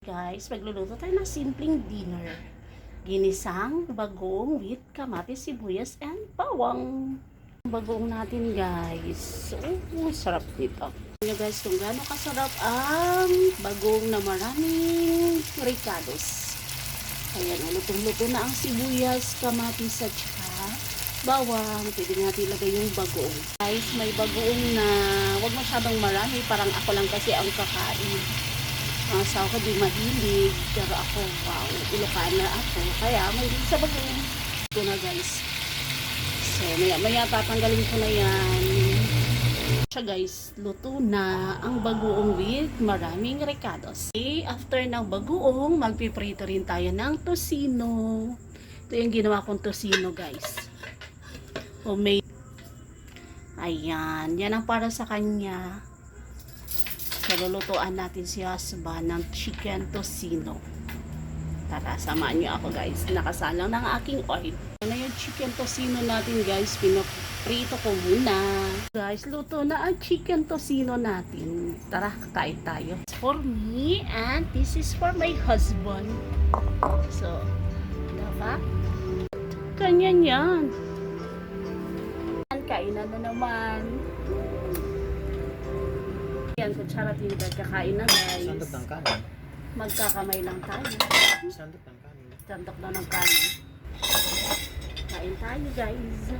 Guys, magluluto tayo ng simpleng dinner. Ginisang bagong with kamatis, sibuyas, and bawang. Bagong natin guys. So, sarap nito. Alam guys kung gaano kasarap ang bagong na maraming ricados. Ayan, lutong-luto na ang sibuyas, kamatis, at saka bawang. Pwede natin ilagay yung bagoong. Guys, may bagoong na wag masyadong marami. Parang ako lang kasi ang kakain. Sa ako di mahilig, pero ako, wow, Ilocana ako. Kaya, may sa bagoong. Ito na guys. So, maya tatanggalin ko na yan. Siya guys, luto na ang bagoong with maraming ricados. Okay, after ng bagoong, magpiprito rin tayo ng tosino. Ito yung ginawa kong tosino guys. Homemade. Ayan, yan ang para sa kanya. So, lulutuan natin si husband ng chicken tosino. Tara, samahan niyo ako guys. Nakasalang ng aking oil. Na yung chicken tosino natin guys, pinaprito ko muna. Guys, luto na ang chicken tosino natin. Tara, kain tayo. For me, and this is for my husband. So, diba? Ganyan yan. Kainan na naman. Yan, kutsara tinta, kakain na guys. Sandok ng kanin. Magkakamay lang tayo. Sandok ng kanin. Sandok na ng kanin. Kain tayo guys.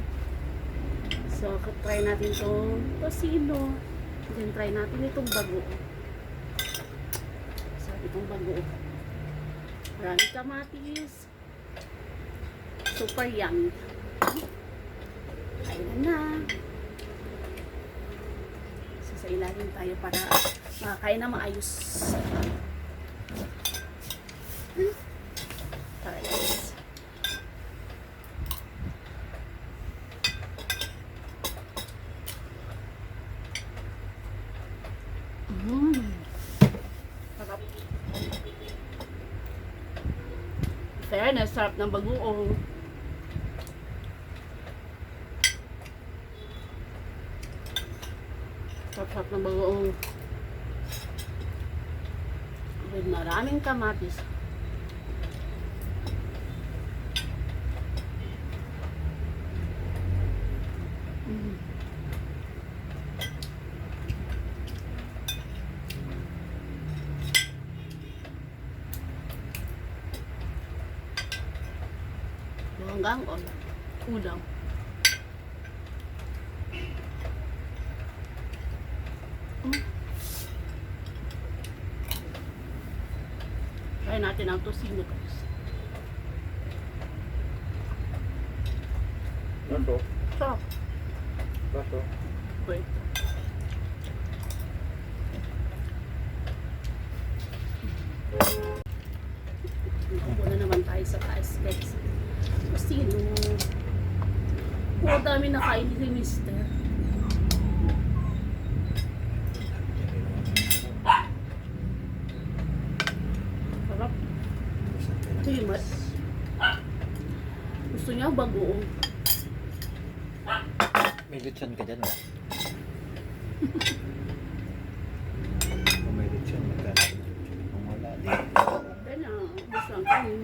So, try natin itong tosino. Then try natin itong bagoong. So, itong bagoong. Maraming kamatis. Super yummy. Kain na. So, sa ilalim tayo para makakain na maayos. Tara guys. Sarap. Fairness, sarap ng bagoong. Sarap ng bagoong. With maraming kamatis. Hanggang on udang. Try natin ang tosino guys. Baso. Sarap. Baso. Wait. Upo na naman tayo sa taas guys. Tosino. Oh, dami na kain ni Mister. Sarap. Timat. Gusto niya bagoong. May lechon ka dyan, ba? Kung may lechon, magkano? Kung wala, di. Then, gusto ang kanin.